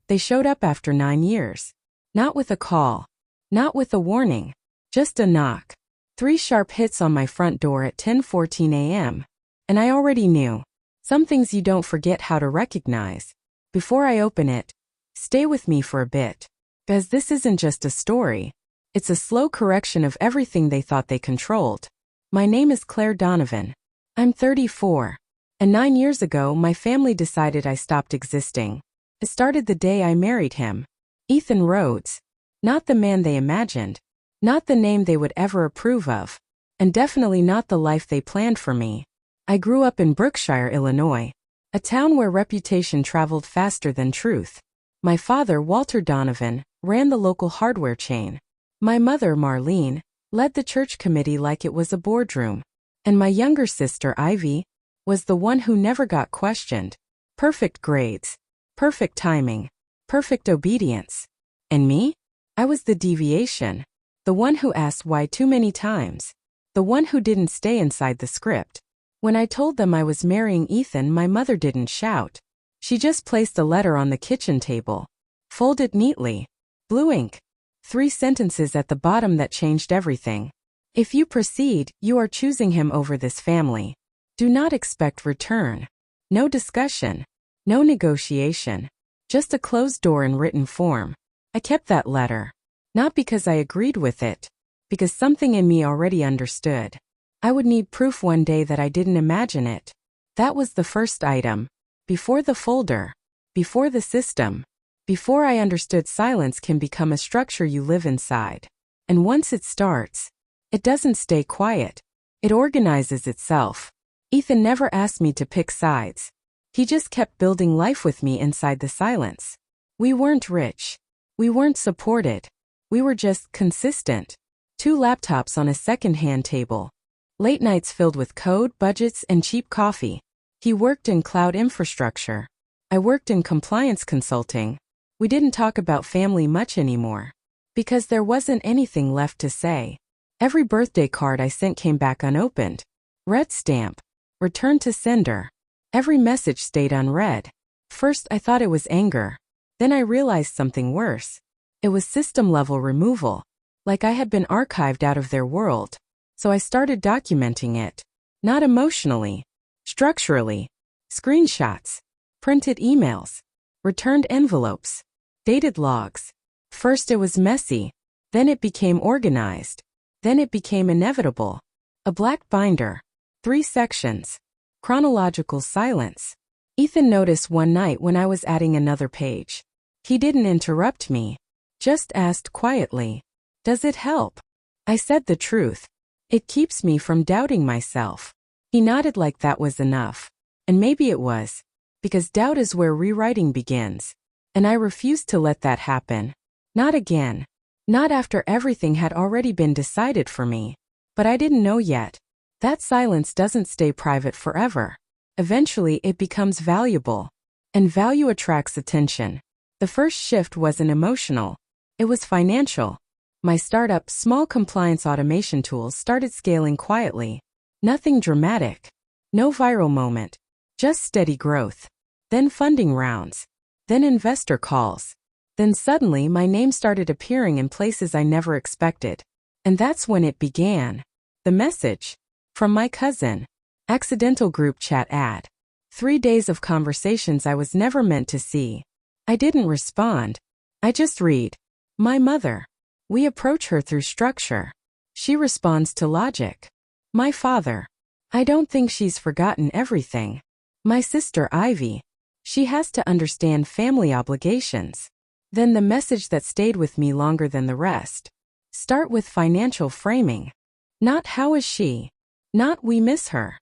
They showed up after 9 years. Not with a call. Not with a warning. Just a knock. 3 sharp hits on my front door at 10:14 a.m. And I already knew. Some things you don't forget how to recognize. Before I open it, stay with me for a bit. Because this isn't just a story. It's a slow correction of everything they thought they controlled. My name is Claire Donovan. I'm 34. And 9 years ago, my family decided I stopped existing. It started the day I married him. Ethan Rhodes. Not the man they imagined. Not the name they would ever approve of. And definitely not the life they planned for me. I grew up in Brookshire, Illinois. A town where reputation traveled faster than truth. My father, Walter Donovan, ran the local hardware chain. My mother, Marlene, led the church committee like it was a boardroom. And my younger sister, Ivy, was the one who never got questioned. Perfect grades. Perfect timing. Perfect obedience. And me? I was the deviation. The one who asked why too many times. The one who didn't stay inside the script. When I told them I was marrying Ethan, my mother didn't shout. She just placed a letter on the kitchen table. Folded neatly. Blue ink. 3 sentences at the bottom that changed everything. If you proceed, you are choosing him over this family. Do not expect return. No discussion. No negotiation. Just a closed door in written form. I kept that letter. Not because I agreed with it. Because something in me already understood. I would need proof one day that I didn't imagine it. That was the first item. Before the folder. Before the system. Before I understood silence can become a structure you live inside. And once it starts, it doesn't stay quiet. It organizes itself. Ethan never asked me to pick sides. He just kept building life with me inside the silence. We weren't rich. We weren't supported. We were just consistent. 2 laptops on a second-hand table. Late nights filled with code, budgets, and cheap coffee. He worked in cloud infrastructure. I worked in compliance consulting. We didn't talk about family much anymore. Because there wasn't anything left to say. Every birthday card I sent came back unopened. Red stamp. Returned to sender. Every message stayed unread. First I thought it was anger. Then I realized something worse. It was system-level removal. Like I had been archived out of their world. So I started documenting it. Not emotionally. Structurally. Screenshots. Printed emails. Returned envelopes. Dated logs. First it was messy. Then it became organized. Then it became inevitable. A black binder. 3 sections. Chronological silence. Ethan noticed one night when I was adding another page. He didn't interrupt me. Just asked quietly. Does it help? I said the truth. It keeps me from doubting myself. He nodded like that was enough. And maybe it was. Because doubt is where rewriting begins. And I refused to let that happen. Not again. Not after everything had already been decided for me. But I didn't know yet. That silence doesn't stay private forever. Eventually it becomes valuable. And value attracts attention. The first shift wasn't emotional. It was financial. My startup, small compliance automation tools started scaling quietly. Nothing dramatic. No viral moment. Just steady growth. Then funding rounds. Then investor calls. Then suddenly my name started appearing in places I never expected. And that's when it began. The message. From my cousin. Accidental group chat ad. 3 days of conversations I was never meant to see. I didn't respond. I just read. My mother. We approach her through structure. She responds to logic. My father. I don't think she's forgotten everything. My sister Ivy. She has to understand family obligations. Then the message that stayed with me longer than the rest. Start with financial framing. Not how is she? Not we miss her.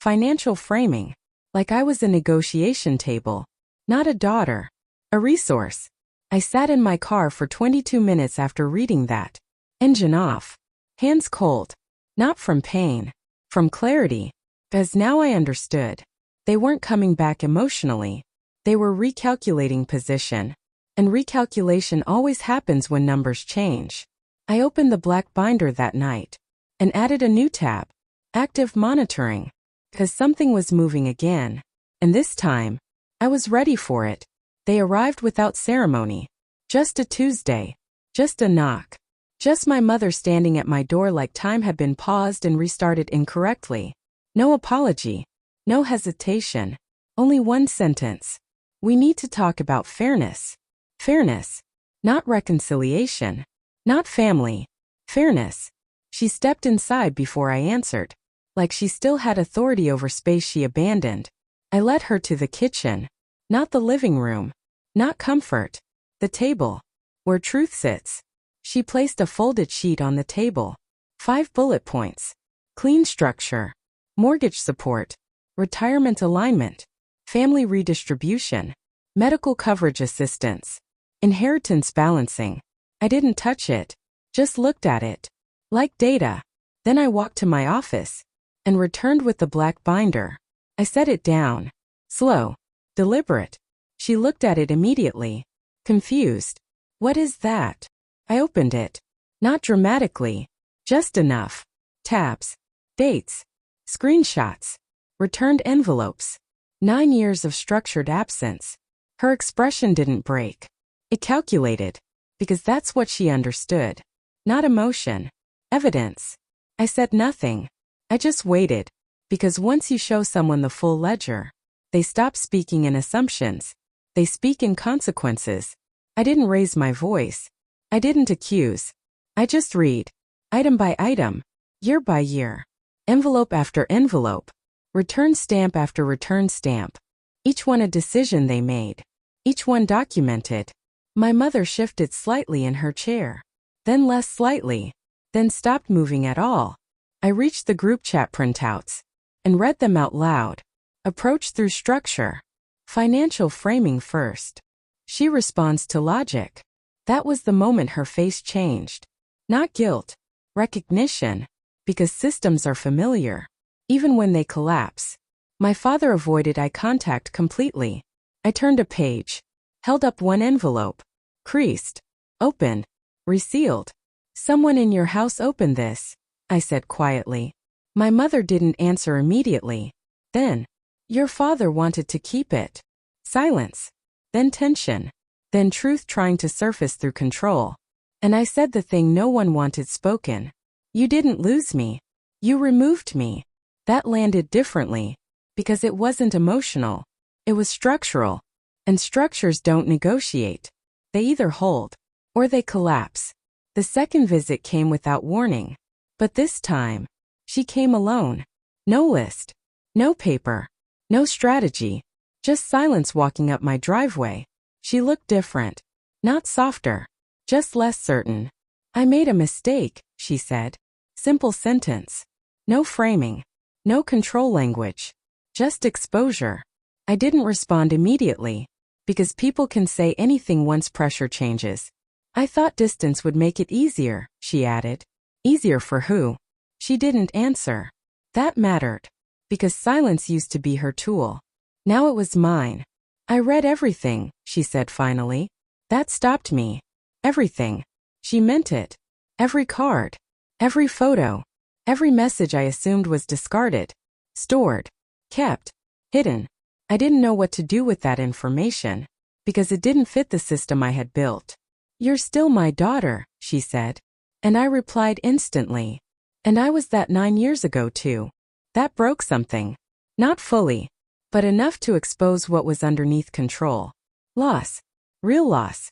Financial framing. Like I was a negotiation table. Not a daughter. A resource. I sat in my car for 22 minutes after reading that. Engine off. Hands cold. Not from pain. From clarity. As now I understood. They weren't coming back emotionally. They were recalculating position. And recalculation always happens when numbers change. I opened the black binder that night. And added a new tab. Active monitoring. Because something was moving again. And this time, I was ready for it. They arrived without ceremony. Just a Tuesday. Just a knock. Just my mother standing at my door like time had been paused and restarted incorrectly. No apology. No hesitation. Only one sentence. We need to talk about fairness. Fairness. Not reconciliation. Not family. Fairness. She stepped inside before I answered, like she still had authority over space she abandoned. I led her to the kitchen. Not the living room. Not comfort. The table. Where truth sits. She placed a folded sheet on the table. 5 bullet points. Clean structure. Mortgage support. Retirement alignment. Family redistribution. Medical coverage assistance. Inheritance balancing. I didn't touch it. Just looked at it. Like data. Then I walked to my office and returned with the black binder. I set it down. Slow. Deliberate. She looked at it immediately. Confused. What is that? I opened it. Not dramatically. Just enough. Tabs. Dates. Screenshots. Returned envelopes. 9 years of structured absence. Her expression didn't break. It calculated. Because that's what she understood. Not emotion. Evidence. I said nothing. I just waited. Because once you show someone the full ledger, they stop speaking in assumptions. They speak in consequences. I didn't raise my voice. I didn't accuse. I just read. Item by item. Year by year. Envelope after envelope. Return stamp after return stamp. Each one a decision they made. Each one documented. My mother shifted slightly in her chair. Then less slightly. Then stopped moving at all. I reached the group chat printouts and read them out loud. Approach through structure. Financial framing first. She responds to logic. That was the moment her face changed. Not guilt. Recognition. Because systems are familiar. Even when they collapse. My father avoided eye contact completely. I turned a page. Held up one envelope. Creased. Opened. Resealed. Someone in your house opened this, I said quietly. My mother didn't answer immediately. Then, your father wanted to keep it. Silence. Then tension. Then truth trying to surface through control. And I said the thing no one wanted spoken. You didn't lose me. You removed me. That landed differently. Because it wasn't emotional. It was structural. And structures don't negotiate. They either hold, or they collapse. The second visit came without warning. But this time, she came alone. No list. No paper. No strategy. Just silence walking up my driveway. She looked different. Not softer. Just less certain. I made a mistake, she said. Simple sentence. No framing. No control language. Just exposure. I didn't respond immediately. Because people can say anything once pressure changes. I thought distance would make it easier, she added. Easier for who? She didn't answer. That mattered. Because silence used to be her tool. Now it was mine. I read everything, she said finally. That stopped me. Everything. She meant it. Every card. Every photo. Every message I assumed was discarded. Stored. Kept. Hidden. I didn't know what to do with that information. Because it didn't fit the system I had built. You're still my daughter, she said. And I replied instantly. And I was that 9 years ago too. That broke something. Not fully. But enough to expose what was underneath control. Loss. Real loss.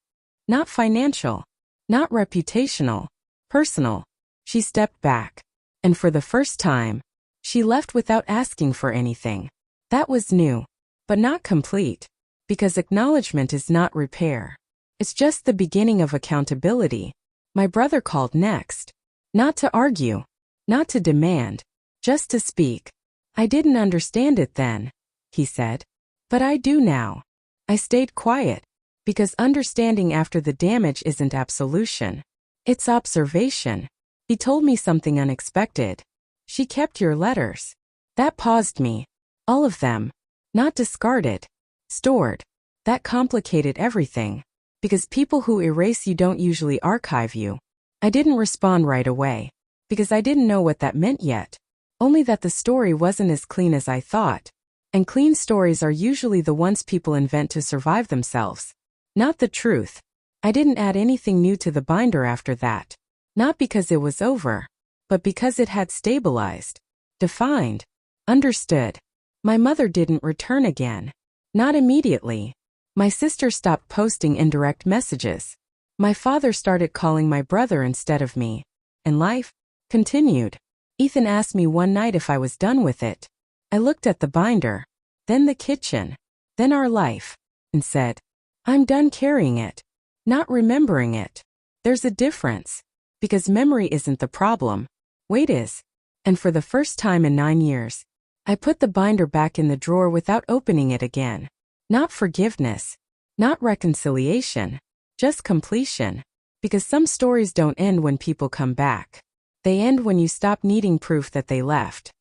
Not financial. Not reputational. Personal. She stepped back. And for the first time, she left without asking for anything. That was new. But not complete. Because acknowledgement is not repair. It's just the beginning of accountability. My brother called next. Not to argue. Not to demand. Just to speak. I didn't understand it then, he said. But I do now. I stayed quiet. Because understanding after the damage isn't absolution. It's observation. He told me something unexpected. She kept your letters. That paused me. All of them. Not discarded. Stored. That complicated everything. Because people who erase you don't usually archive you. I didn't respond right away. Because I didn't know what that meant yet. Only that the story wasn't as clean as I thought. And clean stories are usually the ones people invent to survive themselves. Not the truth. I didn't add anything new to the binder after that. Not because it was over, but because it had stabilized, defined, understood. My mother didn't return again. Not immediately. My sister stopped posting indirect messages. My father started calling my brother instead of me. And life continued. Ethan asked me one night if I was done with it. I looked at the binder, then the kitchen, then our life, and said, I'm done carrying it, not remembering it. There's a difference. Because memory isn't the problem. Weight is. And for the first time in 9 years, I put the binder back in the drawer without opening it again. Not forgiveness, not reconciliation, just completion. Because some stories don't end when people come back. They end when you stop needing proof that they left.